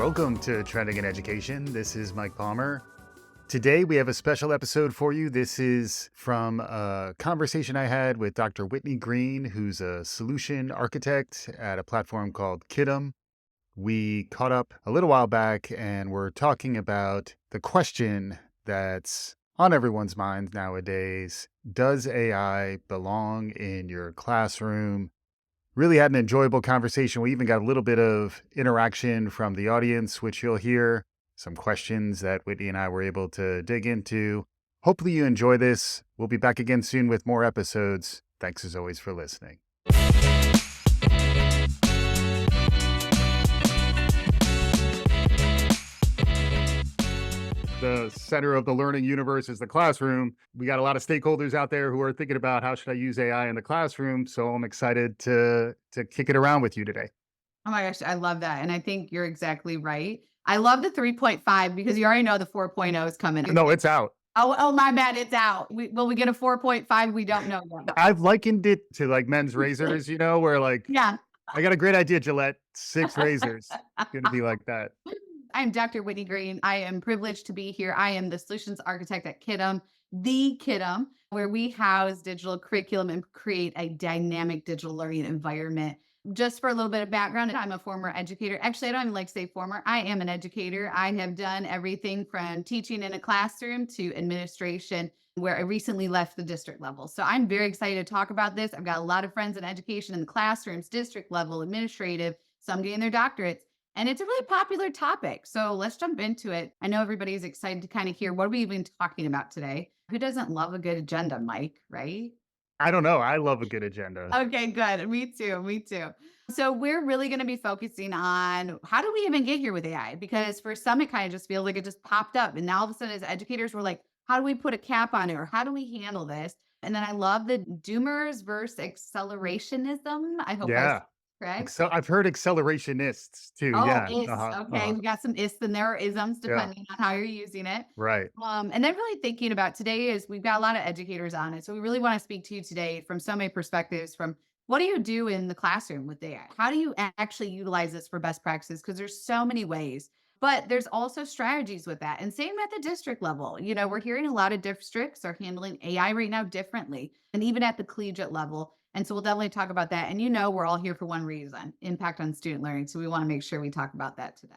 Welcome to Trending in Education. This is Mike Palmer. Today we have a special episode for you. This is from a conversation I had with Dr. Whitney Green, who's a solution architect at a platform called Kiddom. We caught up a little while back and we're talking about the question that's on everyone's mind nowadays. Does AI belong in your classroom? Really had an enjoyable conversation. We even got a little bit of interaction from the audience, which you'll hear. Some questions that Whitney and I were able to dig into. Hopefully you enjoy this. We'll be back again soon with more episodes. Thanks as always for listening. The center of the learning universe is the classroom. We got a lot of stakeholders out there who are thinking about how should I use AI in the classroom. So I'm excited to kick it around with you today. Oh my gosh, I love that. And I think you're exactly right. I love the 3.5 because you already know the 4.0 is coming. No, it's out. Oh, my bad. It's out. Will we get a 4.5? We don't know yet. I've likened it to like men's razors, where like, Yeah. I got a great idea, Gillette, 6 razors. It's going to be like that. I'm Dr. Whitney Green. I am privileged to be here. I am the solutions architect at Kiddom, the Kiddom, where we house digital curriculum and create a dynamic digital learning environment. Just for a little bit of background, I'm a former educator. Actually, I don't even like to say former. I am an educator. I have done everything from teaching in a classroom to administration, where I recently left the district level. So I'm very excited to talk about this. I've got a lot of friends in education in the classrooms, district level, administrative, some getting their doctorates. And it's a really popular topic. So let's jump into it. I know everybody's excited to kind of hear what are we even talking about today? Who doesn't love a good agenda, Mike, right? I don't know. I love a good agenda. Okay, good. Me too. Me too. So we're really going to be focusing on how do we even get here with AI? Because for some, it kind of just feels like it just popped up. And now all of a sudden, as educators, we're like, how do we put a cap on it? Or how do we handle this? And then I love the doomers versus accelerationism. I hope I said Yeah. that correct. I've heard accelerationists too. Oh, Yeah. is okay. We got some is and there are isms Yeah. depending on how you're using it. Right. And then really thinking about today is we've got a lot of educators on it. So we really want to speak to you today from so many perspectives from what do you do in the classroom with AI? How do you actually utilize this for best practices? Because there's so many ways, but there's also strategies with that. And same at the district level. We're hearing a lot of districts are handling AI right now differently, and even at the collegiate level. And so we'll definitely talk about that. And we're all here for one reason, impact on student learning. So we want to make sure we talk about that today.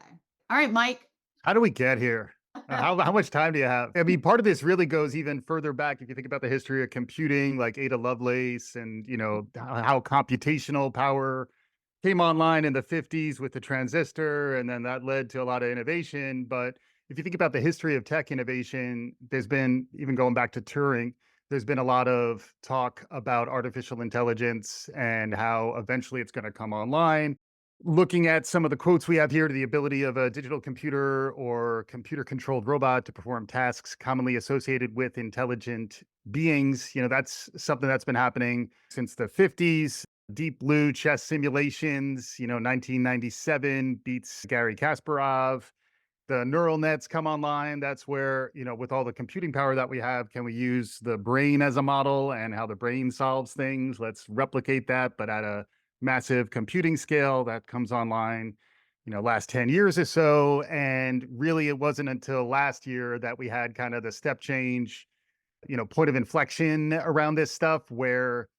All right, Mike. How do we get here? How much time do you have? I mean, part of this really goes even further back. If you think about the history of computing, like Ada Lovelace and, how computational power came online in the 50s with the transistor, and then that led to a lot of innovation. But if you think about the history of tech innovation, there's been, even going back to Turing, there's been a lot of talk about artificial intelligence and how eventually it's going to come online. Looking at some of the quotes we have here to the ability of a digital computer or computer controlled robot to perform tasks commonly associated with intelligent beings, that's something that's been happening since the 50s. Deep Blue chess simulations, 1997 beats Gary Kasparov. The neural nets come online. That's where, with all the computing power that we have, can we use the brain as a model and how the brain solves things? Let's replicate that, but at a massive computing scale that comes online, last 10 years or so. And really, it wasn't until last year that we had kind of the step change, point of inflection around this stuff where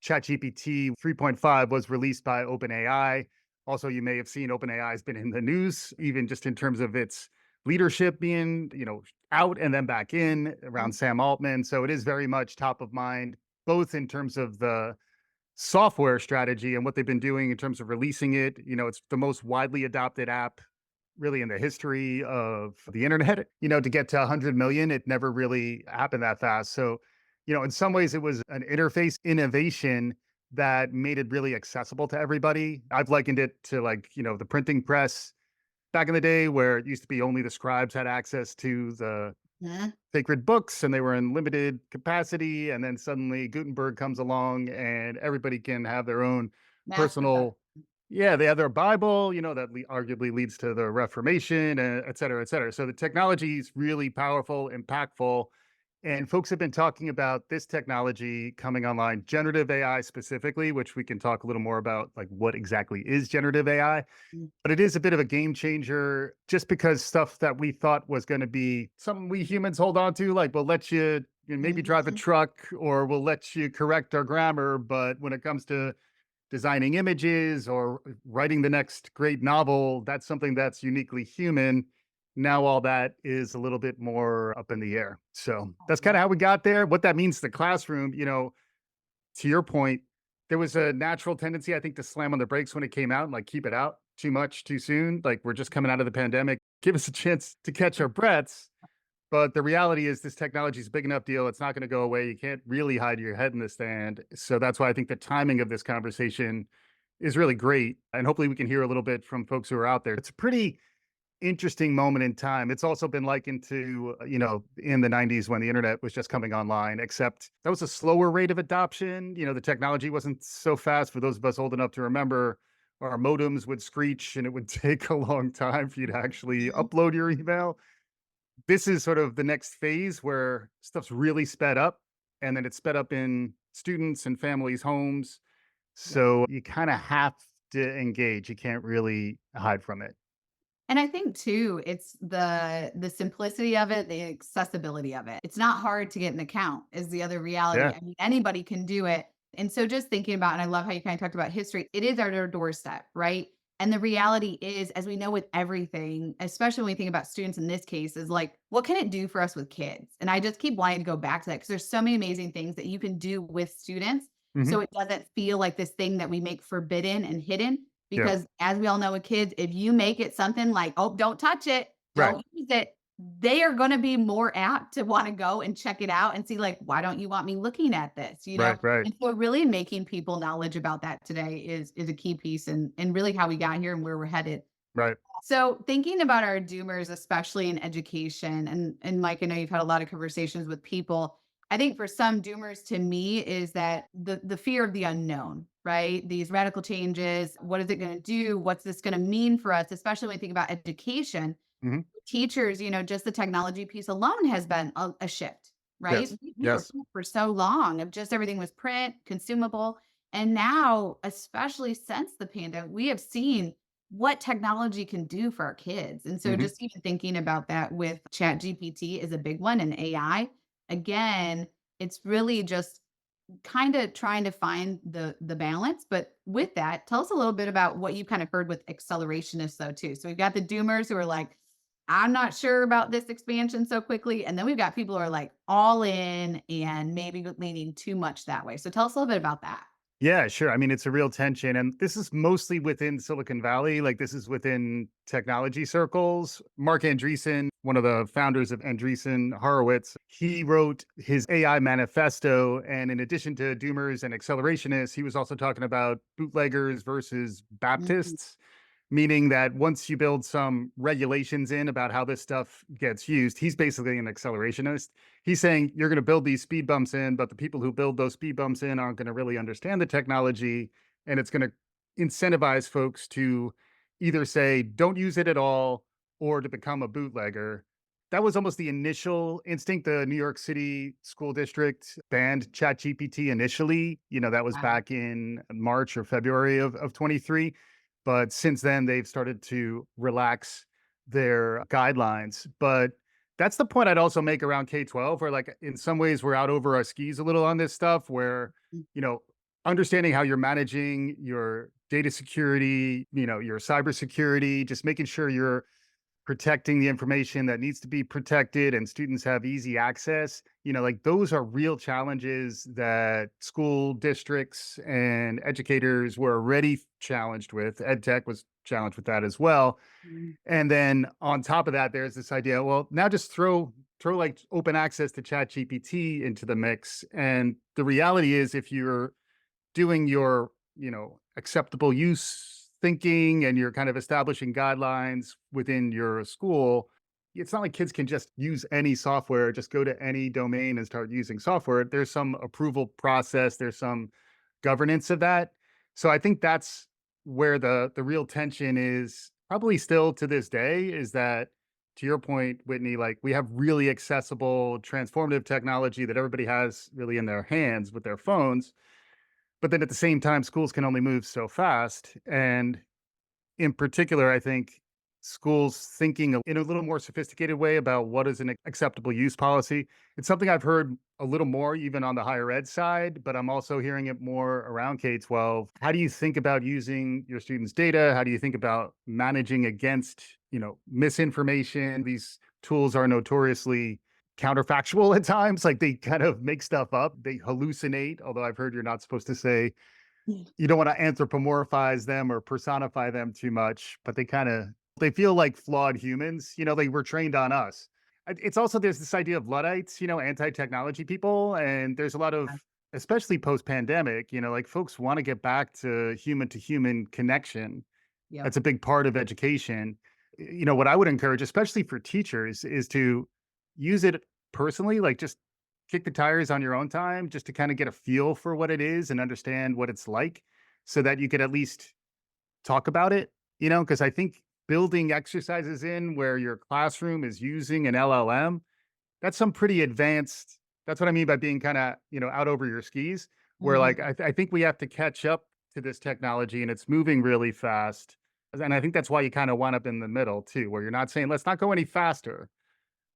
ChatGPT 3.5 was released by OpenAI. Also, you may have seen OpenAI has been in the news, even just in terms of its leadership being, out and then back in around Sam Altman. So it is very much top of mind, both in terms of the software strategy and what they've been doing in terms of releasing it. It's the most widely adopted app really in the history of the internet. To get to 100 million, it never really happened that fast. So, in some ways it was an interface innovation that made it really accessible to everybody. I've likened it to like, the printing press back in the day where it used to be only the scribes had access to the Yeah. sacred books and they were in limited capacity. And then suddenly Gutenberg comes along and everybody can have their own Masterclass. personal, yeah, they have their Bible, that arguably leads to the Reformation, et cetera, et cetera. So the technology is really powerful, impactful. And folks have been talking about this technology coming online, generative AI specifically, which we can talk a little more about, like what exactly is generative AI. Mm. But it is a bit of a game changer just because stuff that we thought was going to be something we humans hold on to, like we'll let you maybe drive a Mhm. truck or we'll let you correct our grammar. But when it comes to designing images or writing the next great novel, that's something that's uniquely human. Now all that is a little bit more up in the air. So that's kind of how we got there. What that means to the classroom, to your point, there was a natural tendency, I think, to slam on the brakes when it came out and like keep it out too much too soon. Like we're just coming out of the pandemic. Give us a chance to catch our breaths. But the reality is this technology is a big enough deal. It's not going to go away. You can't really hide your head in the sand. So that's why I think the timing of this conversation is really great. And hopefully we can hear a little bit from folks who are out there. It's a pretty interesting moment in time. It's also been likened to, in the 90s when the internet was just coming online, except that was a slower rate of adoption. The technology wasn't so fast. For those of us old enough to remember, our modems would screech and it would take a long time for you to actually Mhm. upload your email. This is sort of the next phase where stuff's really sped up, and then it's sped up in students and families' homes. Yeah. So you kind of have to engage. You can't really hide from it. And I think too, it's the simplicity of it, the accessibility of it. It's not hard to get an account is the other reality. Yeah. I mean, anybody can do it. And so just thinking about, and I love how you kind of talked about history, it is at our doorstep, right? And the reality is, as we know with everything, especially when we think about students in this case, is like, what can it do for us with kids? And I just keep wanting to go back to that because there's so many amazing things that you can do with students. Hmm. So it doesn't feel like this thing that we make forbidden and hidden, Yeah. because as we all know with kids, if you make it something like, "Oh, don't touch it, Right. don't use it," they are gonna be more apt to wanna go and check it out and see, like, "Why don't you want me looking at this?" You Right. know? Right. And so really making people knowledge about that today is a key piece and really how we got here and where we're headed. Right. So thinking about our doomers, especially in education, and Mike, I know you've had a lot of conversations with people. I think for some doomers to me is that the fear of the unknown, right? These radical changes, what is it going to do? What's this going to mean for us? Especially when we think about education, Hmm. teachers, just the technology piece alone has been a shift, right? Yes. We were Yes. taught for so long of just everything was print, consumable. And now, especially since the pandemic, we have seen what technology can do for our kids. And so Hmm. just even thinking about that with Chat GPT is a big one, and AI. Again, it's really just kind of trying to find the balance. But with that, tell us a little bit about what you kind of heard with accelerationists though too. So we've got the doomers who are like, I'm not sure about this expansion so quickly. And then we've got people who are like all in and maybe leaning too much that way. So tell us a little bit about that. Yeah, sure. I mean, it's a real tension. And this is mostly within Silicon Valley. Like, this is within technology circles. Mark Andreessen, one of the founders of Andreessen Horowitz, he wrote his AI manifesto. And in addition to doomers and accelerationists, he was also talking about bootleggers versus Mhm. Baptists, meaning that once you build some regulations in about how this stuff gets used, he's basically an accelerationist. He's saying you're going to build these speed bumps in, but the people who build those speed bumps in aren't going to really understand the technology. And it's going to incentivize folks to either say, don't use it at all, or to become a bootlegger. That was almost the initial instinct. The New York City school district banned ChatGPT initially. That was Wow. back in March or February of 23. But since then, they've started to relax their guidelines. But that's the point I'd also make around K-12, where, like, in some ways, we're out over our skis a little on this stuff, where, Mm. you know, understanding how you're managing your data security, your cybersecurity, just making sure you're protecting the information that needs to be protected and students have easy access. Like, those are real challenges that school districts and educators were already challenged with. Ed tech was challenged with that as well. Mm. And then on top of that, there's this idea, well, now just throw like open access to chat gpt into the mix. And the reality is, if you're doing your, acceptable use thinking and you're kind of establishing guidelines within your school, it's not like kids can just use any software, just go to any domain and start using software. There's some approval process, there's some governance of that. So I think that's where the real tension is, probably still to this day, is that to your point, Whitney, like we have really accessible, transformative technology that everybody has really in their hands with their phones. But then at the same time, schools can only move so fast. And in particular, I think schools thinking in a little more sophisticated way about what is an acceptable use policy. It's something I've heard a little more even on the higher ed side, but I'm also hearing it more around K-12. How do you think about using your students' data? How do you think about managing against, misinformation? These tools are notoriously counterfactual at times, like they kind of make stuff up. They hallucinate, although I've heard you're not supposed to say you don't wanna anthropomorphize them or personify them too much, but they feel like flawed humans, they were trained on us. It's also there's this idea of Luddites, anti-technology people, and there's a lot of especially post-pandemic, like folks wanna get back to human connection. Yep. That's a big part of education. What I would encourage, especially for teachers, is to use it personally, like just kick the tires on your own time just to kind of get a feel for what it is and understand what it's like so that you could at least talk about it, because I think building exercises in where your classroom is using an LLM, that's some pretty advanced. That's what I mean by being kind of, out over your skis, where like Mhm. I think we have to catch up to this technology and it's moving really fast. And I think that's why you kind of wind up in the middle too, where you're not saying, let's not go any faster,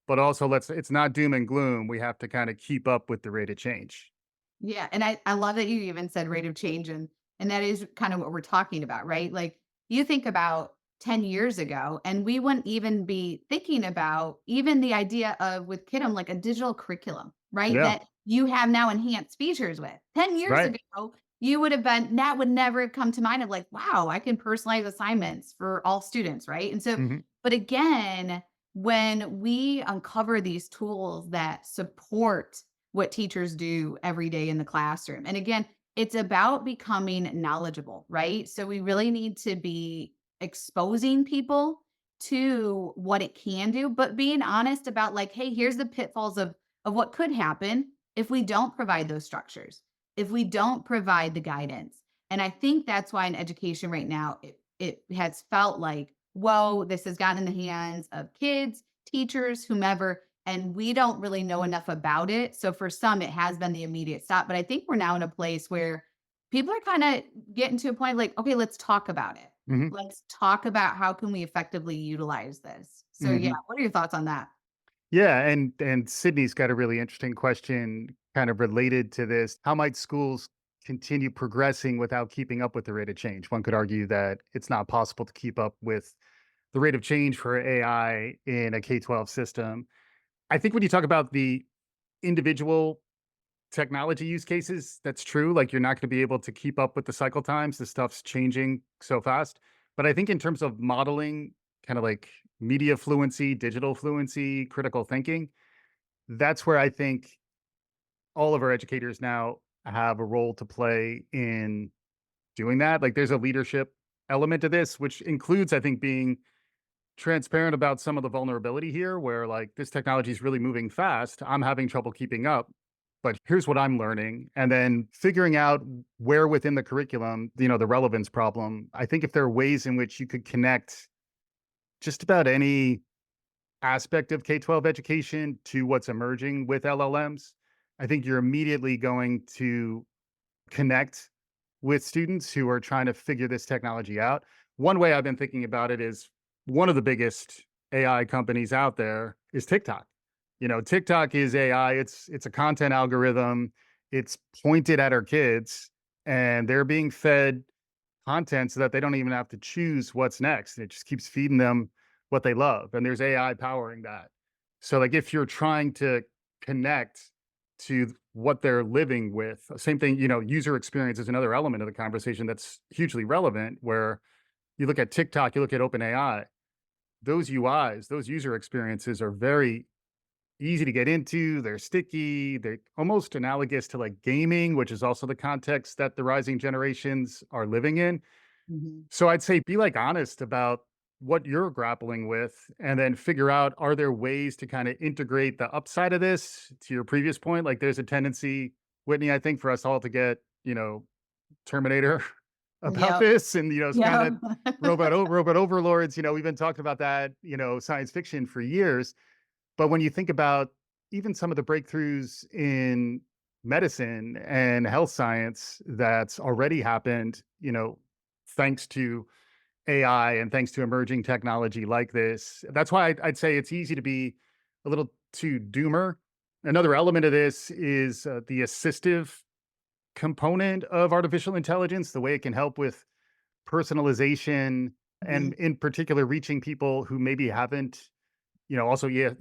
but also it's not doom and gloom. We have to kind of keep up with the rate of change. Yeah, and I love that you even said rate of change, and that is kind of what we're talking about, right? Like, you think about 10 years ago, and we wouldn't even be thinking about even the idea of with Kiddom, like a digital curriculum, right? Yeah. That you have now enhanced features with. 10 years Right. ago, you would have been that would never have come to mind of like, wow, I can personalize assignments for all students, right? And so, Hmm. but again, when we uncover these tools that support what teachers do every day in the classroom. And again, it's about becoming knowledgeable, right? So we really need to be exposing people to what it can do, but being honest about like, hey, here's the pitfalls of what could happen if we don't provide those structures, if we don't provide the guidance. And I think that's why in education right now, it has felt like, whoa, this has gotten in the hands of kids, teachers, whomever, and we don't really know enough about it. So for some, it has been the immediate stop. But I think we're now in a place where people are kind of getting to a point like, okay, let's talk about it. Hmm. Let's talk about how can we effectively utilize this. So yeah, Hmm. what are your thoughts on that? Yeah, and Sydney's got a really interesting question kind of related to this. How might schools continue progressing without keeping up with the rate of change? One could argue that it's not possible to keep up with the rate of change for AI in a K-12 system. I think when you talk about the individual technology use cases, that's true. Like you're not going to be able to keep up with the cycle times. The stuff's changing so fast. But I think in terms of modeling, kind of like media fluency, digital fluency, critical thinking, that's where I think all of our educators now have a role to play in doing that. Like there's a leadership element to this, which includes, I think, being transparent about some of the vulnerability here where like this technology is really moving fast. I'm having trouble keeping up, but here's what I'm learning. And then figuring out where within the curriculum, the relevance problem. I think if there are ways in which you could connect just about any aspect of K-12 education to what's emerging with LLMs, I think you're immediately going to connect with students who are trying to figure this technology out. One way I've been thinking about it is one of the biggest AI companies out there is TikTok. TikTok is AI. It's a content algorithm. It's pointed at our kids and they're being fed content so that they don't even have to choose what's next. It just keeps feeding them what they love. And there's AI powering that. So like if you're trying to connect to what they're living with, same thing, user experience is another element of the conversation that's hugely relevant where you look at TikTok, you look at OpenAI, those UIs, those user experiences are very easy to get into. They're sticky. They're almost analogous to like gaming, which is also the context that the rising generations are living in. Mhm. So I'd say be like honest about what you're grappling with and then figure out are there ways to kind of integrate the upside of this to your previous point. Like there's a tendency, Whitney, I think for us all to get, Terminator about Yep. this, and it's kind Yep. of robot overlords. We've been talking about that, science fiction for years. But when you think about even some of the breakthroughs in medicine and health science that's already happened, thanks to AI and thanks to emerging technology like this. That's why I'd say it's easy to be a little too doomer. Another element of this is the assistive component of artificial intelligence, the way it can help with personalization and, Mhm. in particular, reaching people who maybe haven't, also, yeah,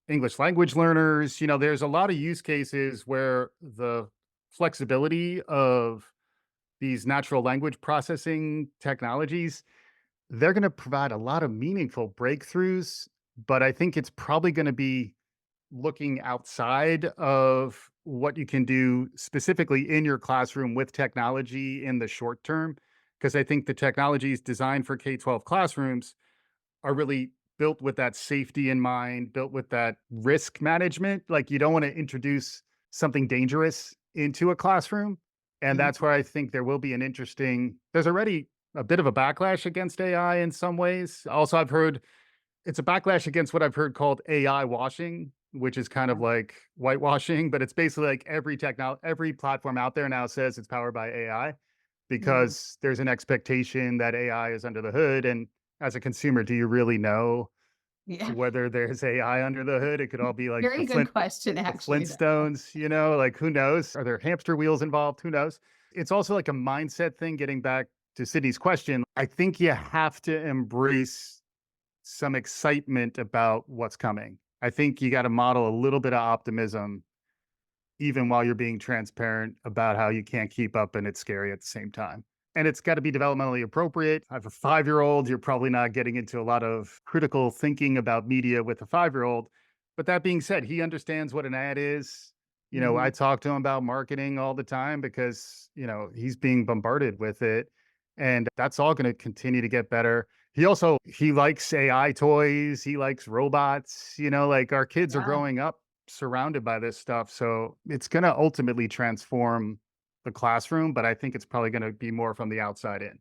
English language learners. There's a lot of use cases where the flexibility of these natural language processing technologies, they're going to provide a lot of meaningful breakthroughs. But I think it's probably going to be looking outside of what you can do specifically in your classroom with technology in the short term. Because I think the technologies designed for K-12 classrooms are really built with that safety in mind, built with that risk management. Like, you don't want to introduce something dangerous into a classroom. And that's Mhm. where I think there will be there's already a bit of a backlash against AI in some ways. Also, I've heard it's a backlash against what I've heard called AI washing, which is kind of like whitewashing, but it's basically like every platform out there now says it's powered by AI Mhm. because there's an expectation that AI is under the hood. And as a consumer, do you really know Yeah. whether there's AI under the hood? It could all be like Very good question, the actually, though. Flintstones, like who knows? Are there hamster wheels involved? Who knows? It's also like a mindset thing. Getting back to Sydney's question, I think you have to embrace some excitement about what's coming. I think you got to model a little bit of optimism, even while you're being transparent about how you can't keep up and it's scary at the same time. And it's got to be developmentally appropriate. I have a 5-year-old. You're probably not getting into a lot of critical thinking about media with a 5-year-old. But that being said, he understands what an ad is. I Mhm. talk to him about marketing all the time because, he's being bombarded with it. And that's all going to continue to get better. He likes AI toys. He likes robots. Like, our kids are Yeah. growing up surrounded by this stuff. So it's going to ultimately transform the classroom, but I think it's probably going to be more from the outside in.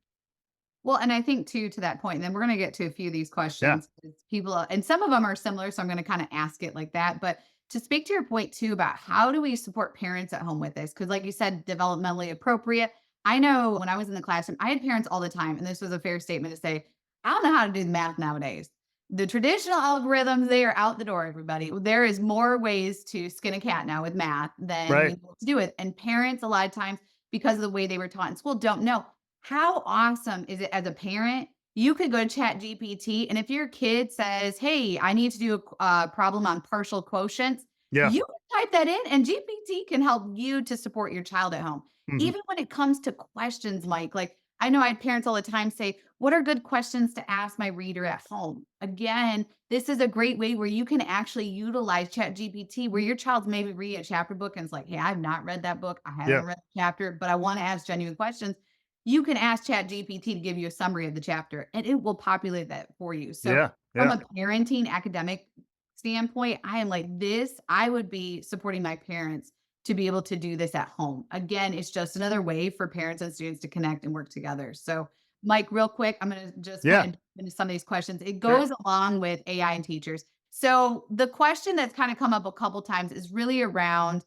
Well, and I think too, to that point, and then we're going to get to a few of these Yeah. questions. 'Cause people, and some of them are similar, so I'm going to kind of ask it like that. But to speak to your point too about how do we support parents at home with this? Because, like you said, developmentally appropriate. I know when I was in the classroom, I had parents all the time, and this was a fair statement to say, I don't know how to do the math nowadays. The traditional algorithms, they are out the door, everybody. There is more ways to skin a cat now with math than we Right. know what to do with. And parents, a lot of times, because of the way they were taught in school, don't know. How awesome is it as a parent? You could go to Chat GPT, and if your kid says, "Hey, I need to do a problem on partial quotients," Yeah. you can type that in, and GPT can help you to support your child at home. Hmm. Even when it comes to questions, Mike, like I know I had parents all the time say, "What are good questions to ask my reader at home?" Again, this is a great way where you can actually utilize Chat GPT, where your child's maybe reading a chapter book and it's like, "Hey, I've not read that book. I Yeah. haven't read the chapter, but I want to ask genuine questions." You can ask ChatGPT to give you a summary of the chapter and it will populate that for you. So, Yeah. from Yeah. a parenting academic standpoint, I am like this. I would be supporting my parents to be able to do this at home. Again, it's just another way for parents and students to connect and work together. So, Mike, real quick, I'm going to just kind Yeah. of dive into some of these questions. It Sure. goes along with AI and teachers. So, the question that's kind of come up a couple times is really around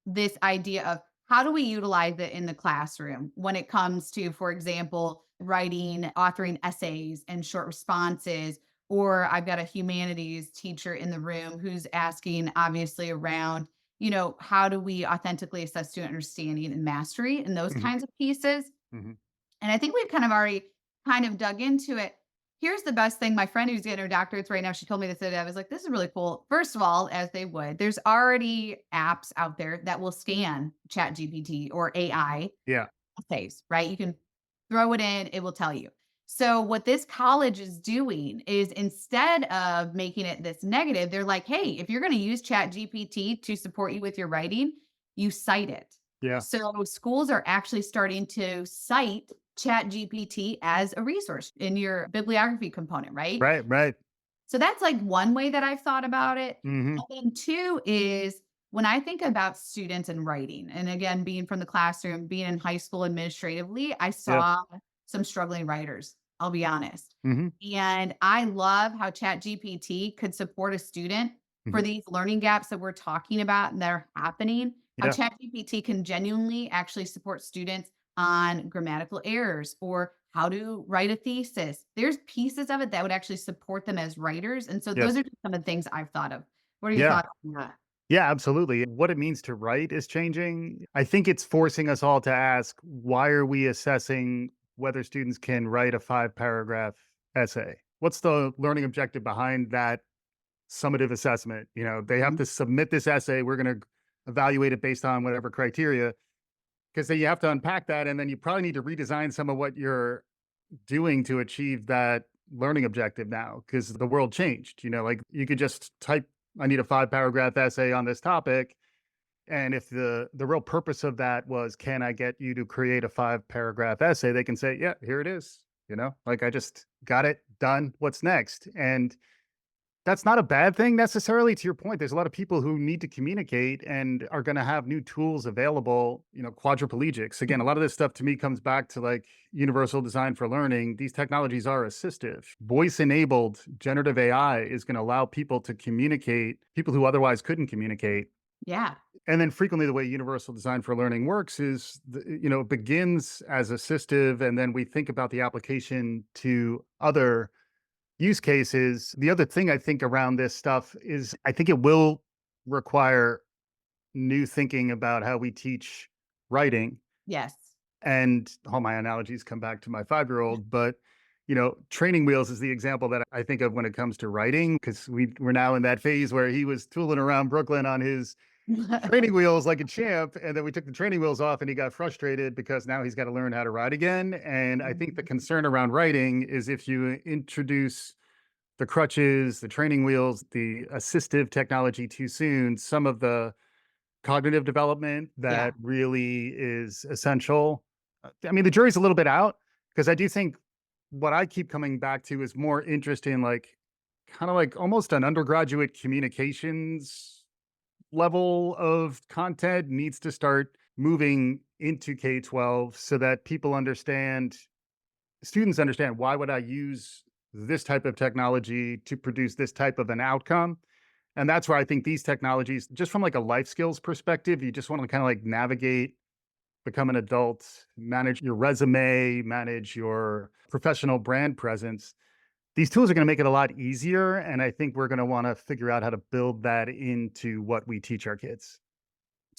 this idea of how do we utilize it in the classroom when it comes to, for example, writing, authoring essays and short responses. Or I've got a humanities teacher in the room who's asking, obviously, around, how do we authentically assess student understanding and mastery and those Hmm. kinds of pieces. Hmm. And I think we've kind of already kind of dug into it. Here's the best thing. My friend who's getting her doctorates right now, she told me this today. I was like, this is really cool. First of all, as they would, there's already apps out there that will scan Chat GPT or AI Yeah. essays, right? You can throw it in, it will tell you. So what this college is doing is instead of making it this negative, they're like, hey, if you're going to use Chat GPT to support you with your writing, you cite it. Yeah. So schools are actually starting to cite Chat GPT as a resource in your bibliography component, right? Right. Right. So that's like one way that I've thought about it. Hmm. And then two is when I think about students and writing, and again, being from the classroom, being in high school administratively, I Yeah. saw some struggling writers, I'll be honest. Hmm. And I love how ChatGPT could support a student for Hmm. these learning gaps that we're talking about and that are happening. How Yeah. ChatGPT can genuinely actually support students on grammatical errors or how to write a thesis. There's pieces of it that would actually support them as writers. And so those Yes. are just some of the things I've thought of. What are your Yeah. thoughts on that? Yeah, absolutely. What it means to write is changing. I think it's forcing us all to ask, why are we assessing whether students can write a 5 paragraph essay? What's the learning objective behind that summative assessment? They have Mhm. to submit this essay. We're going to evaluate it based on whatever criteria, because then you have to unpack that. And then you probably need to redesign some of what you're doing to achieve that learning objective now, because the world changed. Like you could just type, I need a 5 paragraph essay on this topic. And if the real purpose of that was, can I get you to create a 5 paragraph essay? They can say, yeah, here it is. Like I just got it done. What's next? And that's not a bad thing necessarily. To your point, there's a lot of people who need to communicate and are going to have new tools available, quadriplegics. Again, a lot of this stuff to me comes back to like universal design for learning. These technologies are assistive. Voice enabled generative AI is going to allow people to communicate, people who otherwise couldn't communicate. Yeah. And then frequently the way universal design for learning works is, it begins as assistive, and then we think about the application to other use cases. The other thing I think around this stuff is I think it will require new thinking about how we teach writing. Yes. And all my analogies come back to my 5-year-old, but training wheels is the example that I think of when it comes to writing, because we're now in that phase where he was tooling around Brooklyn on his training wheels like a champ. And then we took the training wheels off and he got frustrated because now he's got to learn how to ride again. And I think the Mhm. concern around writing is, if you introduce the crutches, the training wheels, the assistive technology too soon, some of the cognitive development Yeah. that really is essential. I mean, the jury's a little bit out, because I do think what I keep coming back to is more interest in like kind of like almost an undergraduate communications level of content needs to start moving into K-12, so that students understand, why would I use this type of technology to produce this type of an outcome? And that's where I think these technologies, just from like a life skills perspective, you just want to kind of like navigate, become an adult, manage your resume, manage your professional brand presence. These tools are going to make it a lot easier. And I think we're going to want to figure out how to build that into what we teach our kids.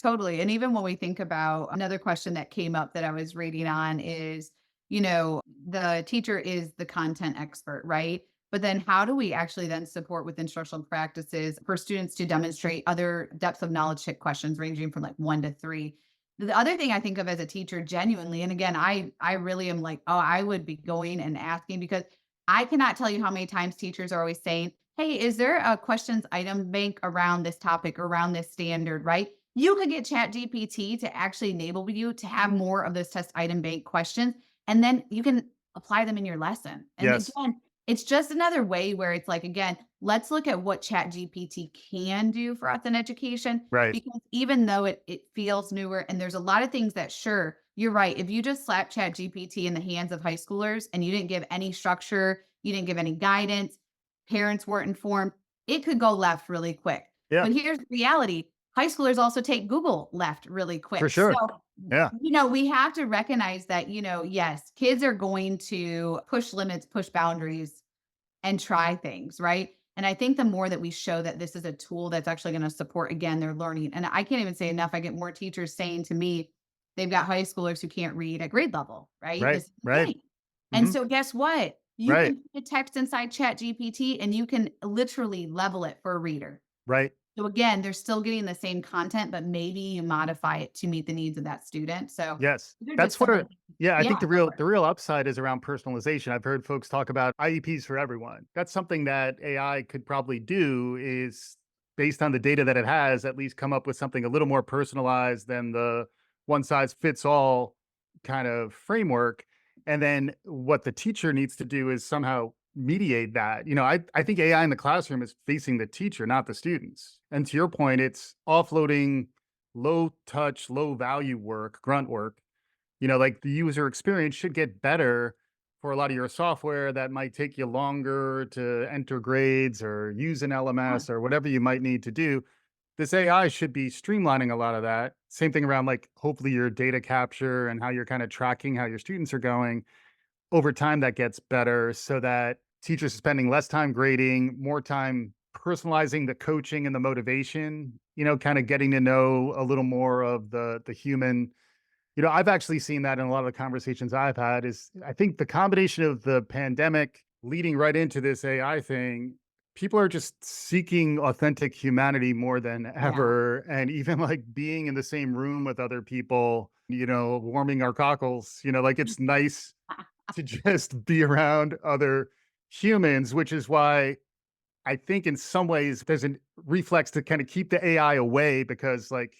Totally. And even when we think about another question that came up that I was reading on is, the teacher is the content expert, right? But then how do we actually then support with instructional practices for students to demonstrate other depths of knowledge check questions ranging from like 1 to 3? The other thing I think of as a teacher genuinely, and again, I really am like, oh, I would be going and asking because I cannot tell you how many times teachers are always saying, hey, is there a questions item bank around this topic, around this standard, right? You could get Chat GPT to actually enable you to have more of those test item bank questions, and then you can apply them in your lesson. And Yes. again, it's just another way where it's like, again, let's look at what Chat GPT can do for us in education. Right. Because even though it feels newer, and there's a lot of things that, sure, you're right. If you just slap Chat GPT in the hands of high schoolers and you didn't give any structure, you didn't give any guidance, parents weren't informed, it could go left really quick. Yeah, But here's the reality: high schoolers also take Google left really for quick. So, sure. Yeah. we have to recognize that, yes, kids are going to push limits, push boundaries, and try things, right? And I think the more that we show that this is a tool that's actually going to support, again, their learning. And I can't even say enough. I get more teachers saying to me, they've got high schoolers who can't read at grade level, right? Right. This is the Right. thing. And Hmm. so guess what? You Right. can put a text inside Chat GPT and you can literally level it for a reader. Right. So again, they're still getting the same content, but maybe you modify it to meet the needs of that student. So Yes. they're just That's some of where, the, yeah, I yeah, think the go real for it. the real upside is around personalization. I've heard folks talk about IEPs for everyone. That's something that AI could probably do, is based on the data that it has, at least come up with something a little more personalized than the one size fits all kind of framework. And then what the teacher needs to do is somehow mediate that. I think AI in the classroom is facing the teacher, not the students. And to your point, it's offloading low touch, low value work, grunt work. Like the user experience should get better for a lot of your software that might take you longer to enter grades or use an Yeah. LMS or whatever you might need to do. This AI should be streamlining a lot of that. Same thing around like hopefully your data capture and how you're kind of tracking how your students are going. Over time, that gets better so that teachers are spending less time grading, more time personalizing the coaching and the motivation, kind of getting to know a little more of the human. I've actually seen that in a lot of the conversations I've had is I think the combination of the pandemic leading right into this AI thing, people are just seeking authentic humanity more than Yeah. ever. And even like being in the same room with other people, warming our cockles, like it's nice to just be around other humans, which is why I think in some ways there's a reflex to kind of keep the AI away because like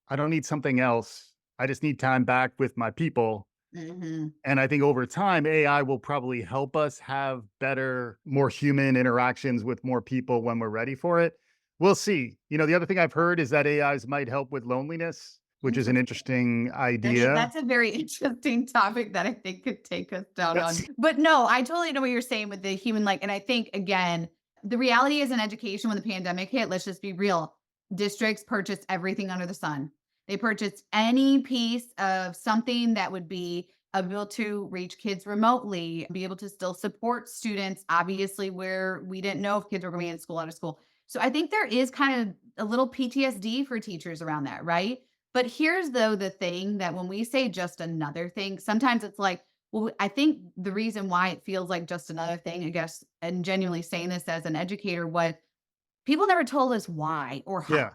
I don't need something else. I just need time back with my people. Mhm. And I think over time, AI will probably help us have better, more human interactions with more people when we're ready for it. We'll see. The other thing I've heard is that AIs might help with loneliness, which is an Interesting. interesting idea. That's a very interesting topic that I think could take us down That's on. But no, I totally know what you're saying with the human and I think again, the reality is in education when the pandemic hit, let's just be real. Districts purchased everything under the sun. They purchased any piece of something that would be able to reach kids remotely, be able to still support students, obviously, where we didn't know if kids were going to be in school, out of school. So I think there is kind of a little PTSD for teachers around that, right? But here's though the thing that when we say just another thing, sometimes it's like, well, I think the reason why it feels like just another thing, I guess, and genuinely saying this as an educator, was people never told us why or how. yeah.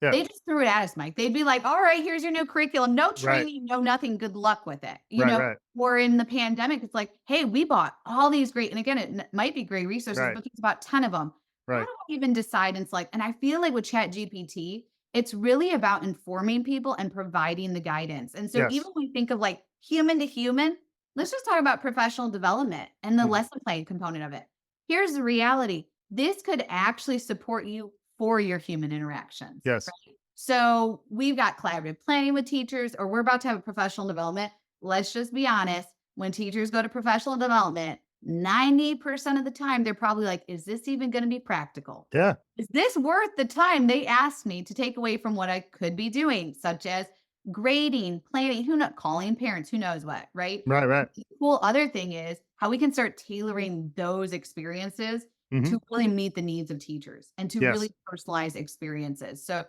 Yeah. They just threw it at us, Mike. They'd be like, all right, here's your new curriculum. No Right. training, no nothing. Good luck with it. Right. Right. Or in the pandemic, it's like, hey, we bought all these great, and again, might be great resources, Right. but there's about 10 of them. How do Right. I even decide? And it's like, and I feel like with Chat GPT, it's really about informing people and providing the guidance. And so even Yes. when we think of like human to human, let's just talk about professional development and the Mhm. lesson plan component of it. Here's the reality. This could actually support you for your human interactions. Yes. So we've got collaborative planning with teachers, or we're about to have a professional development. Let's just be honest. When teachers go to professional development, 90% of the time, they're probably like, is this even going to be practical? Yeah. Is this worth the time they asked me to take away from what I could be doing, such as grading, planning, who not calling parents, who knows what, right? Right. Right. The cool other thing is how we can start tailoring those experiences Mhm. to really meet the needs of teachers and to Yes. really personalize experiences. So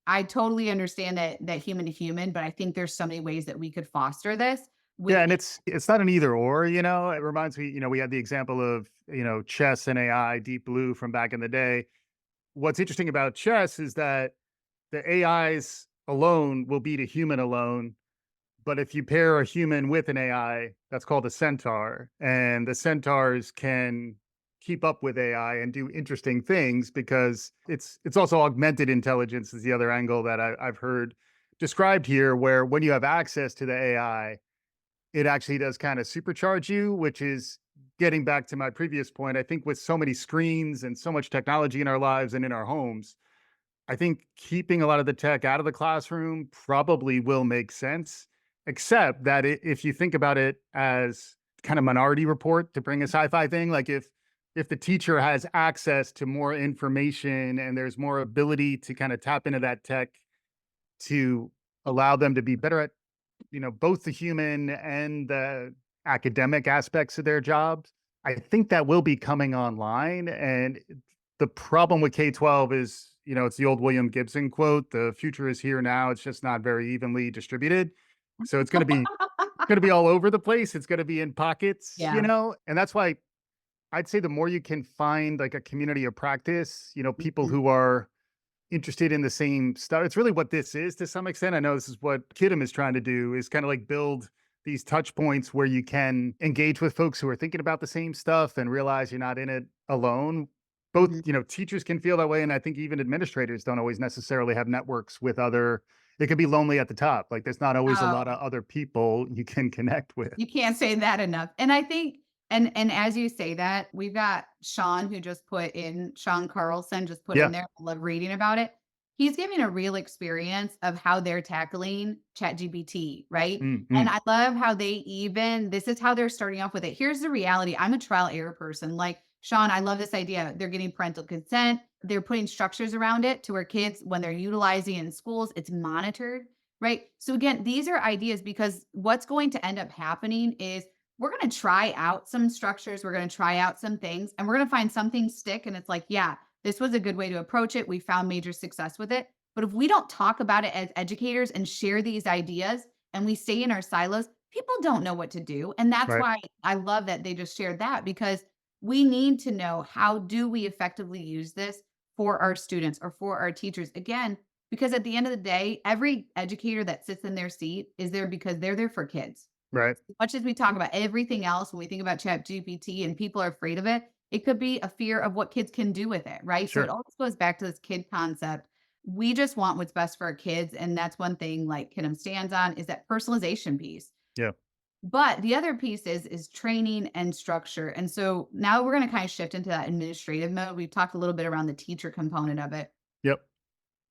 I totally understand that human to human, but I think there's so many ways that we could foster this with Yeah, and it's not an either or, It reminds me, we had the example of, chess and AI, Deep Blue from back in the day. What's interesting about chess is that the AIs alone will beat a human alone, but if you pair a human with an AI, that's called a centaur, and the centaurs can keep up with AI and do interesting things because it's also augmented intelligence is the other angle that I've heard described here, where when you have access to the AI, it actually does kind of supercharge you, which is getting back to my previous point. I think with so many screens and so much technology in our lives and in our homes, I think keeping a lot of the tech out of the classroom probably will make sense, except that if you think about it as kind of Minority Report to bring a sci-fi thing, like if the teacher has access to more information and there's more ability to kind of tap into that tech to allow them to be better at both the human and the academic aspects of their jobs. I think that will be coming online. And the problem with K-12 is, it's the old William Gibson quote, the future is here now. It's just not very evenly distributed. So it's going to be all over the place. It's going to be in pockets, yeah. and that's why I'd say the more you can find like a community of practice, people Mhm. who are interested in the same stuff. It's really what this is to some extent. I know this is what Kiddom is trying to do is kind of like build these touch points where you can engage with folks who are thinking about the same stuff and realize you're not in it alone. Both, Mhm. teachers can feel that way. And I think even administrators don't always necessarily have networks with other, it could be lonely at the top. Like there's not always a lot Oh, of other people you can connect with. you can't say that enough. And I think And as you say that, we've got Sean Carlson just put in Yeah. there, I love reading about it. He's giving a real experience of how they're tackling ChatGPT, right? Mm, And mm. I love how this is how they're starting off with it. Here's the reality. I'm a trial error person. Like, Sean, I love this idea. They're getting parental consent. They're putting structures around it to where kids, when they're utilizing it in schools, it's monitored, right? So again, these are ideas because what's going to end up happening is we're going to try out some structures. We're going to try out some things and we're going to find something stick. And it's like, yeah, this was a good way to approach it. We found major success with it. But if we don't talk about it as educators and share these ideas and we stay in our silos, people don't know what to do. And that's Right. why I love that they just shared that because we need to know how do we effectively use this for our students or for our teachers. Again, because at the end of the day, every educator that sits in their seat is there because they're there for kids Right. much as we talk about everything else when we think about ChatGPT and people are afraid of it, it could be a fear of what kids can do with it, right? So it Sure. always goes back to this kid concept. We just want what's best for our kids. And that's one thing like Kiddom stands on is that personalization piece. Yeah. But the other piece is training and structure. And so now we're going to kind of shift into that administrative mode. We've talked a little bit around the teacher component of it. Yep.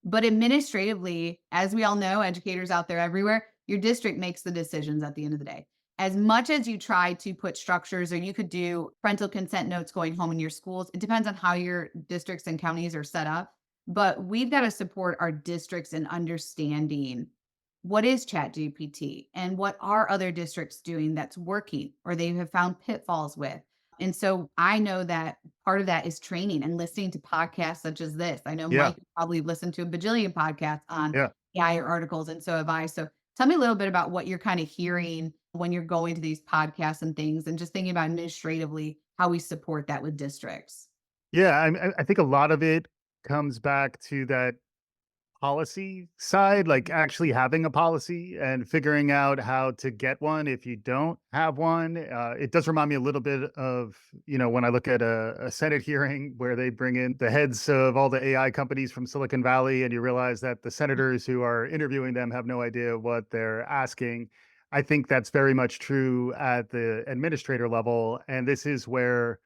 But administratively, as we all know, educators out there everywhere, your district makes the decisions at the end of the day. As much as you try to put structures, or you could do parental consent notes going home in your schools, it depends on how your districts and counties are set up. But we've got to support our districts in understanding what is ChatGPT and what are other districts doing that's working or they have found pitfalls with. And so I know that part of that is training and listening to podcasts such as this. I know Yeah. Mike probably listened to a bajillion podcasts on Yeah. AI articles, and so have I. So tell me a little bit about what you're kind of hearing when you're going to these podcasts and things, and just thinking about administratively how we support that with districts. Yeah. I think a lot of it comes back to that policy side, like actually having a policy and figuring out how to get one if you don't have one. It does remind me a little bit of, when I look at a Senate hearing where they bring in the heads of all the AI companies from Silicon Valley, and you realize that the senators who are interviewing them have no idea what they're asking. I think that's very much true at the administrator level. And this is where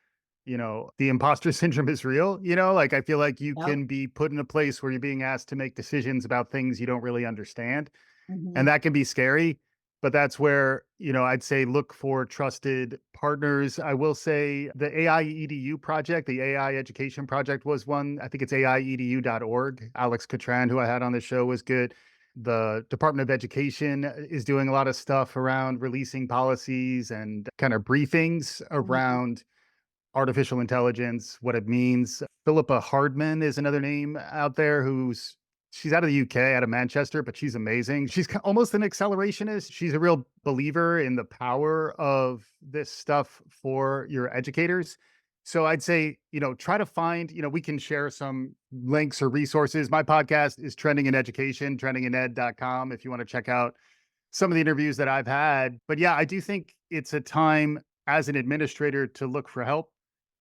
the imposter syndrome is real, like I feel like you Yep. can be put in a place where you're being asked to make decisions about things you don't really understand. And Mhm. that can be scary. But that's where, I'd say look for trusted partners. I will say the AI EDU project, the AI education project was one. I think it's aiedu.org. Alex Katran, who I had on the show, was good. The Department of Education is doing a lot of stuff around releasing policies and kind of briefings Mhm. around artificial intelligence, what it means. Philippa Hardman is another name out there she's out of the UK, out of Manchester, but she's amazing. She's almost an accelerationist. She's a real believer in the power of this stuff for your educators. So I'd say, try to find, we can share some links or resources. My podcast is Trending in Education, trendingined.com if you want to check out some of the interviews that I've had. But yeah, I do think it's a time as an administrator to look for help.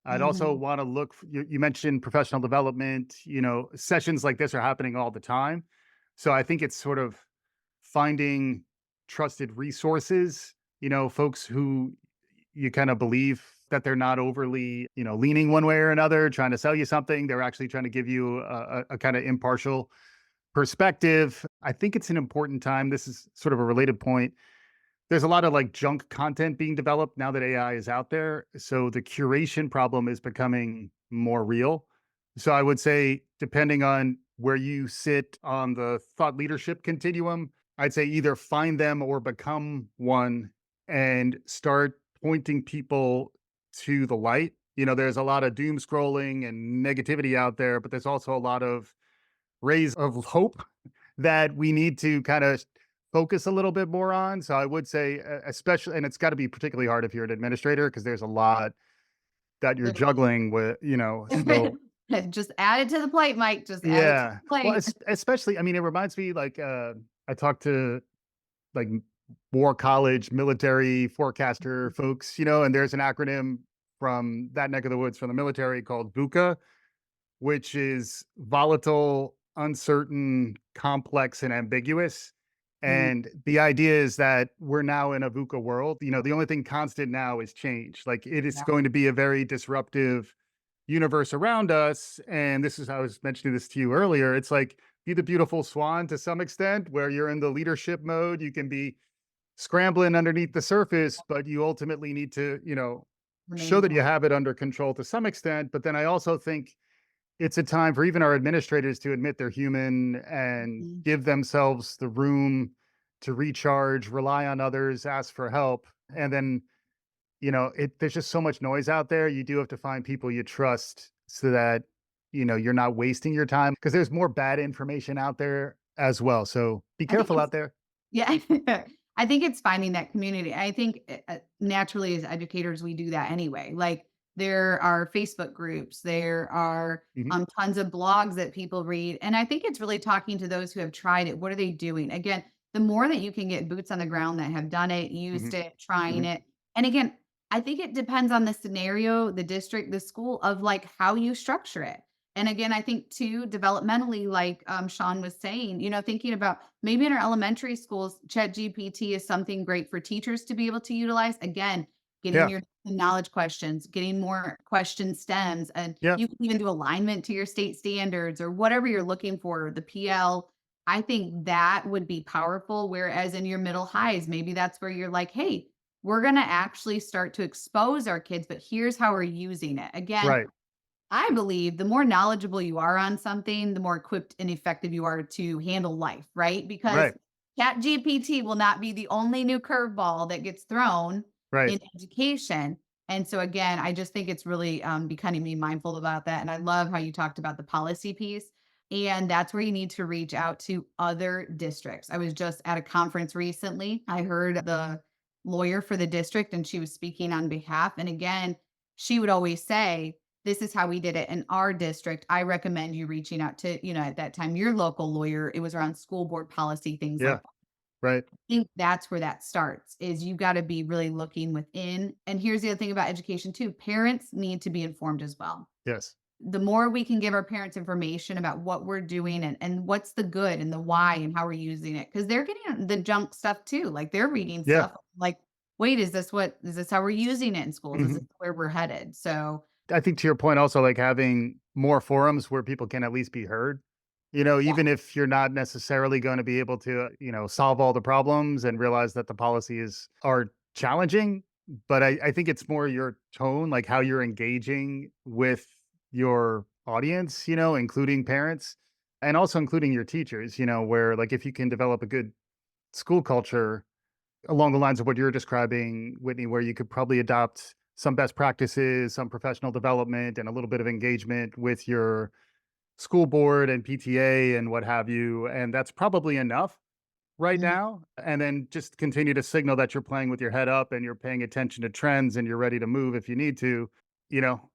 I'd also Mhm. want to look, you mentioned professional development, sessions like this are happening all the time. So I think it's sort of finding trusted resources, folks who you kind of believe that they're not overly, leaning one way or another, trying to sell you something. They're actually trying to give you a kind of impartial perspective. I think it's an important time. This is sort of a related point. There's a lot of like junk content being developed now that AI is out there. So the curation problem is becoming more real. So I would say, depending on where you sit on the thought leadership continuum, I'd say either find them or become one and start pointing people to the light. There's a lot of doom scrolling and negativity out there, but there's also a lot of rays of hope that we need to kind of focus a little bit more on. So I would say, especially, and it's got to be particularly hard if you're an administrator because there's a lot that you're There really juggling with, So Just add it to the plate, Mike. Just add it to yeah, the well, plate. especially, I mean, it reminds me like I talked to like war college military forecaster folks, and there's an acronym from that neck of the woods from the military called VUCA, which is volatile, uncertain, complex, and ambiguous. Mm, And the idea is that we're now in a VUCA world. The only thing constant now is change. Like it is yeah, going to be a very disruptive universe around us. And this is, I was mentioning this to you earlier. It's like be the beautiful swan to some extent, where you're in the leadership mode. You can be scrambling underneath the surface, but you ultimately need to, show remain that you calm. have it under control to some extent. But then I also think it's a time for even our administrators to admit they're human and Mhm. give themselves the room to recharge, rely on others, ask for help. And then, there's just so much noise out there. You do have to find people you trust so that, you're not wasting your time because there's more bad information out there as well. So be I think careful it's out there. Yeah, I think it's finding that community. I think naturally as educators, we do that anyway. Like there are Facebook groups, there are Hmm. tons of blogs that people read. And I think it's really talking to those who have tried it. What are they doing? Again, the more that you can get boots on the ground that have done it, Hmm. used it, trying Hmm. it. And again, I think it depends on the scenario, the district, the school of like how you structure it. And again, I think too, developmentally, like Sean was saying, thinking about maybe in our elementary schools, ChatGPT is something great for teachers to be able to utilize. Again, getting Yeah. your knowledge questions, getting more question stems, and Yeah. you can even do alignment to your state standards or whatever you're looking for, the PL. I think that would be powerful. Whereas in your middle highs, maybe that's where you're like, hey, we're going to actually start to expose our kids, but here's how we're using it. Again, Right. I believe the more knowledgeable you are on something, the more equipped and effective you are to handle life, right? Because Right. ChatGPT will not be the only new curveball that gets thrown Right. in education. And so, again, I just think it's really becoming me mindful about that. And I love how you talked about the policy piece. And that's where you need to reach out to other districts. I was just at a conference recently. I heard the lawyer for the district, and she was speaking on behalf. And again, she would always say, this is how we did it in our district. I recommend you reaching out to, at that time, your local lawyer. It was around school board policy, things like Yeah. that. Right. I think that's where that starts is you got to be really looking within. And here's the other thing about education too. Parents need to be informed as well. Yes. The more we can give our parents information about what we're doing and what's the good and the why and how we're using it. Cause they're getting the junk stuff too. Like they're reading Yeah. stuff like, wait, is this how we're using it in schools? Is this Mhm. where we're headed? So I think to your point also, like, having more forums where people can at least be heard, yeah. even if you're not necessarily gonna be able to, solve all the problems and realize that the policies are challenging, but I think it's more your tone, like, how you're engaging with your audience, including parents, and also including your teachers, where, like, if you can develop a good school culture along the lines of what you're describing, Whitney, where you could probably adopt some best practices, some professional development, and a little bit of engagement with your school board and PTA and what have you. And that's probably enough right Mhm. now. And then just continue to signal that you're playing with your head up and you're paying attention to trends and you're ready to move if you need to.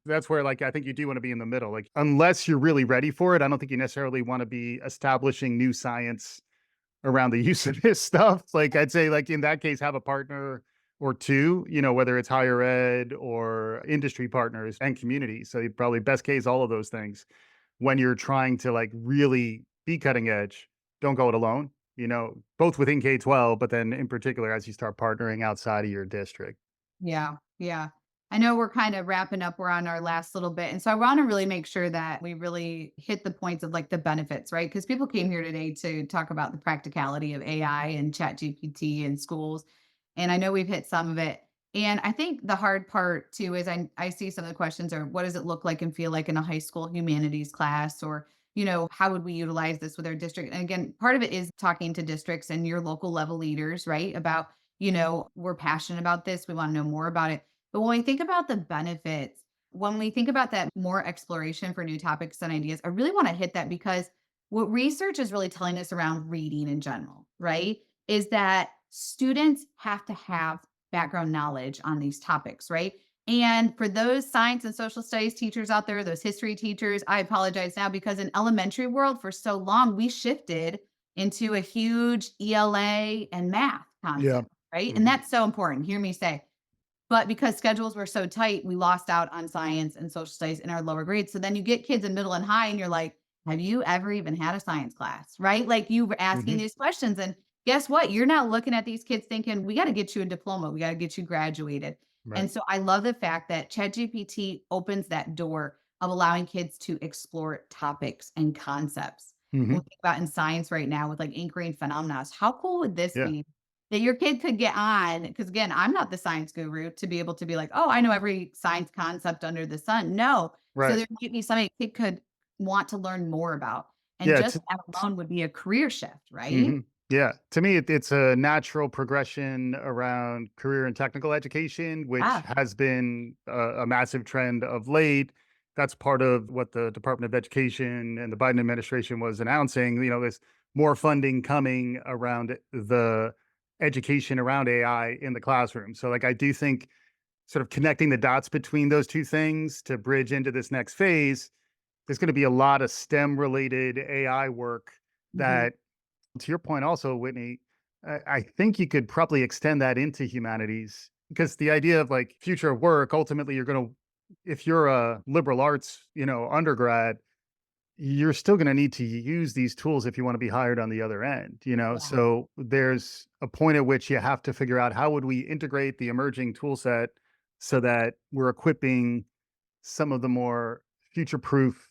That's where, like, I think you do want to be in the middle. Like, unless you're really ready for it, I don't think you necessarily want to be establishing new science around the use of this stuff. Like, I'd say, like, in that case, have a partner or 2, whether it's higher ed or industry partners and community. So you probably best case all of those things when you're trying to, like, really be cutting edge. Don't go it alone, both within K-12, but then in particular as you start partnering outside of your district. Yeah, yeah. I know we're kind of wrapping up. We're on our last little bit. And so I want to really make sure that we really hit the points of like the benefits, right? Because people came here today to talk about the practicality of AI and chat GPT in schools. And I know we've hit some of it. And I think the hard part too is I see some of the questions are what does it look like and feel like in a high school humanities class? Or, how would we utilize this with our district? And again, part of it is talking to districts and your local level leaders, right? About we're passionate about this. We want to know more about it. But when we think about the benefits, when we think about that more exploration for new topics and ideas, I really want to hit that because what research is really telling us around reading in general, right, is that students have to have background knowledge on these topics, right? And for those science and social studies teachers out there, those history teachers, I apologize now because in elementary world for so long we shifted into a huge ELA and math Yeah. concept, right? And Mhm. that's so important. Hear me say. But because schedules were so tight, we lost out on science and social studies in our lower grades. So then you get kids in middle and high, and you're like, have you ever even had a science class? Right? Like you were asking Mhm. these questions. And guess what? You're not looking at these kids thinking, we got to get you a diploma, we got to get you graduated. Right. And so I love the fact that ChatGPT opens that door of allowing kids to explore topics and concepts. When we Hmm. think about in science right now with like anchoring phenomena, how cool would this Yeah. be that your kid could get on? Because again, I'm not the science guru to be able to be like, oh, I know every science concept under the sun. No. So Right. there might be something a kid could want to learn more about. And Yeah. just that alone would be a career shift, right? Mhm. Yeah. To me, it's a natural progression around career and technical education, which Ah, has been a massive trend of late. That's part of what the Department of Education and the Biden administration was announcing. There's more funding coming around the education around AI in the classroom. So, like, I do think sort of connecting the dots between those two things to bridge into this next phase, there's going to be a lot of STEM related AI work mhm. that, to your point also, Whitney, I think you could probably extend that into humanities, because the idea of like future of work, ultimately, if you're a liberal arts, undergrad, you're still going to need to use these tools if you want to be hired on the other end. Yeah. So there's a point at which you have to figure out how would we integrate the emerging tool set so that we're equipping some of the more future proof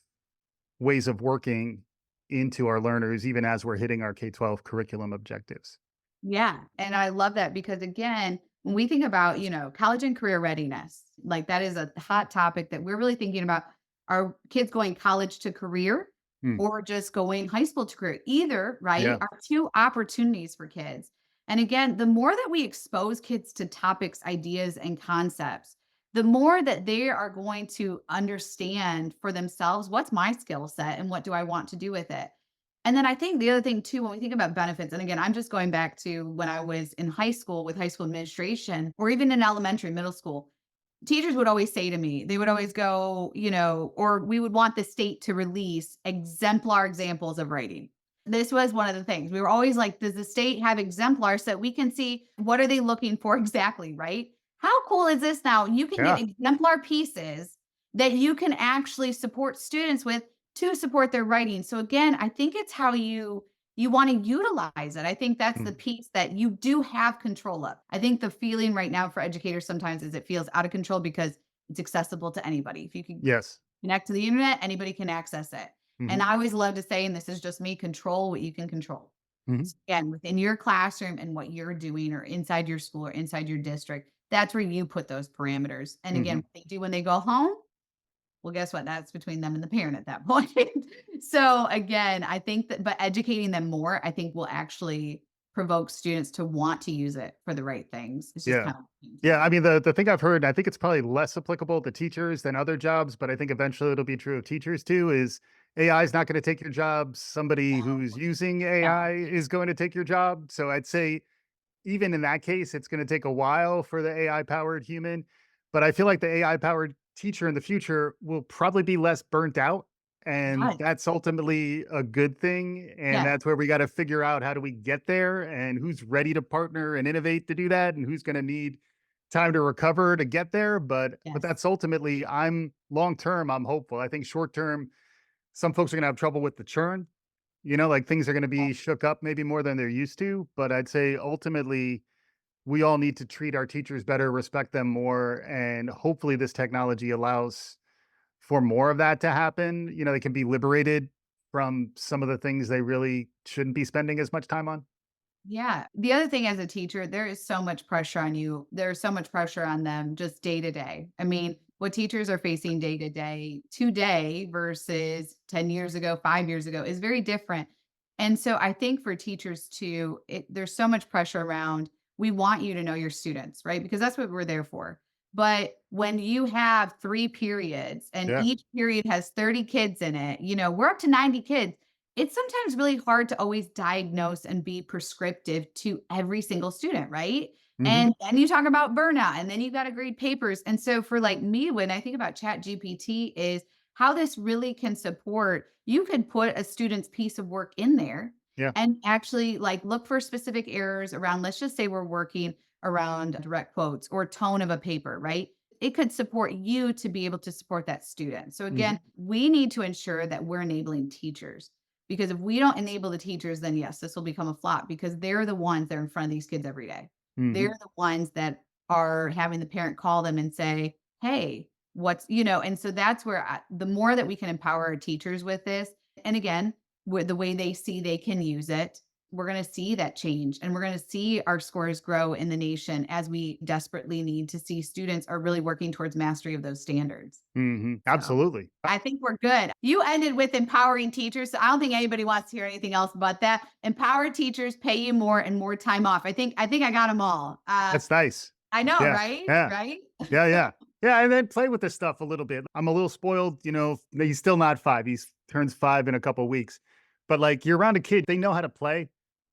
ways of working into our learners, even as we're hitting our K-12 curriculum objectives. Yeah, and I love that because again, when we think about, college and career readiness, like that is a hot topic that we're really thinking about. Are kids going college to career Hmm. or just going high school to career? Either, right, Yeah. are two opportunities for kids. And again, the more that we expose kids to topics, ideas, and concepts, the more that they are going to understand for themselves what's my skill set and what do I want to do with it. And then I think the other thing too, when we think about benefits, and again, I'm just going back to when I was in high school with high school administration, or even in elementary, middle school, teachers would always say to me, they would always go, or we would want the state to release exemplar examples of writing. This was one of the things. We were always like, does the state have exemplars so we can see what are they looking for exactly, right? How cool is this now? You can get Yeah. exemplar pieces that you can actually support students with to support their writing. So again, I think it's how you want to utilize it. I think that's the Mm. piece that you do have control of. I think the feeling right now for educators sometimes is it feels out of control because it's accessible to anybody. If you can Yes. connect to the internet, anybody can access it. And Mhm. I always love to say, and this is just me, control what you can control. Mhm. So again, within your classroom and what you're doing or inside your school or inside your district, that's where you put those parameters. And again, Mhm. what they do when they go home, well, guess what? That's between them and the parent at that point. So again, I think that, but educating them more, I think will actually provoke students to want to use it for the right things. It's just Yeah. kind of Yeah, I mean, the thing I've heard, I think it's probably less applicable to teachers than other jobs, but I think eventually it'll be true of teachers too, is AI is not gonna take your job. Somebody who's using no, AI is going to take your job. So I'd say even in that case, it's gonna take a while for the AI-powered human, but I feel like the AI-powered teacher in the future will probably be less burnt out, and yes, that's ultimately a good thing, and yes, that's where we gotta figure out how do we get there, and who's ready to partner and innovate to do that, and who's gonna need time to recover to get there, but yes, that's ultimately, I'm long term, I'm hopeful. I think short term, some folks are gonna have trouble with the churn, like things are gonna be shook up maybe more than they're used to, but I'd say ultimately we all need to treat our teachers better, respect them more, and hopefully this technology allows for more of that to happen. They can be liberated from some of the things they really shouldn't be spending as much time on. yeah. The other thing as a teacher, there is so much pressure on you. There's so much pressure on them just day to day. I mean, what teachers are facing day to day today versus 10 years ago, 5 years ago is very different. And so I think for teachers too, there's so much pressure around we want you to know your students, right? Because that's what we're there for. But when you have three periods and Yeah. each period has 30 kids in it, we're up to 90 kids, it's sometimes really hard to always diagnose and be prescriptive to every single student, right? Hmm. And then you talk about burnout and then you got to grade papers. And so for like me, when I think about Chat GPT is how this really can support, you could put a student's piece of work in there Yeah. and actually like look for specific errors around, let's just say we're working around direct quotes or tone of a paper, right? It could support you to be able to support that student. So Hmm. again, we need to ensure that we're enabling teachers Because if we don't enable the teachers, then yes, this will become a flop because they're the ones that are in front of these kids every day. Hmm. They're the ones that are having the parent call them and say, hey, and so that's where the more that we can empower our teachers with this, and again, with the way they see they can use it, we're going to see that change and we're going to see our scores grow in the nation as we desperately need to see students are really working towards mastery of those standards. Hmm. So Absolutely. I think we're good. You ended with empowering teachers. So I don't think anybody wants to hear anything else but that. Empower teachers, pay you more and more time off. I think I got them all. That's nice. I know, Yeah. right? Yeah. Right? Yeah. Yeah. Yeah. And then play with this stuff a little bit. I'm a little spoiled, he's still not 5. He's turns 5 in a couple weeks. But like you're around a kid, they know how to play.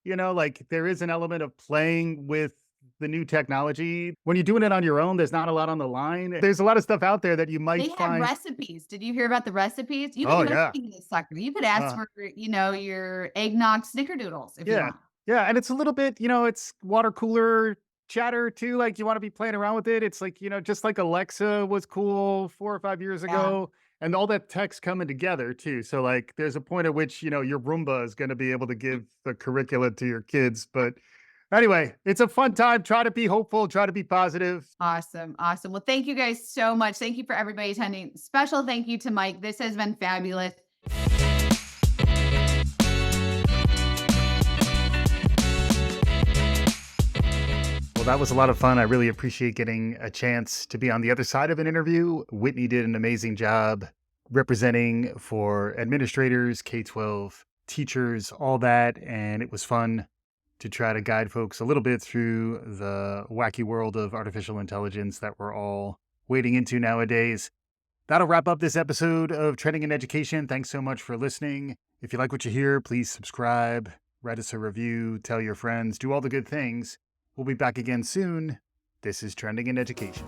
Like there is an element of playing with the new technology. When you're doing it on your own, there's not a lot on the line. There's a lot of stuff out there that you They might have find. recipes. Did you hear about the recipes? You can Oh do yeah. anything in this sucker. You could ask Uh, for, your eggnog snickerdoodles if you yeah. want. Yeah. And it's a little bit, it's water cooler chatter too. Like you want to be playing around with it. It's like, just like Alexa was cool 4 or 5 years Yeah. ago. And all that text coming together too. So like there's a point at which, your Roomba is going to be able to give the curricula to your kids. But anyway, it's a fun time. Try to be hopeful, try to be positive. Awesome. Awesome. Well, thank you guys so much. Thank you for everybody attending. Special thank you to Mike. This has been fabulous. Well, that was a lot of fun. I really appreciate getting a chance to be on the other side of an interview. Whitney did an amazing job representing for administrators, K 12 teachers, all that. And it was fun to try to guide folks a little bit through the wacky world of artificial intelligence that we're all wading into nowadays. That'll wrap up this episode of Trending in Education. Thanks so much for listening. If you like what you hear, please subscribe, write us a review, tell your friends, do all the good things. We'll be back again soon. This is Trending in Education.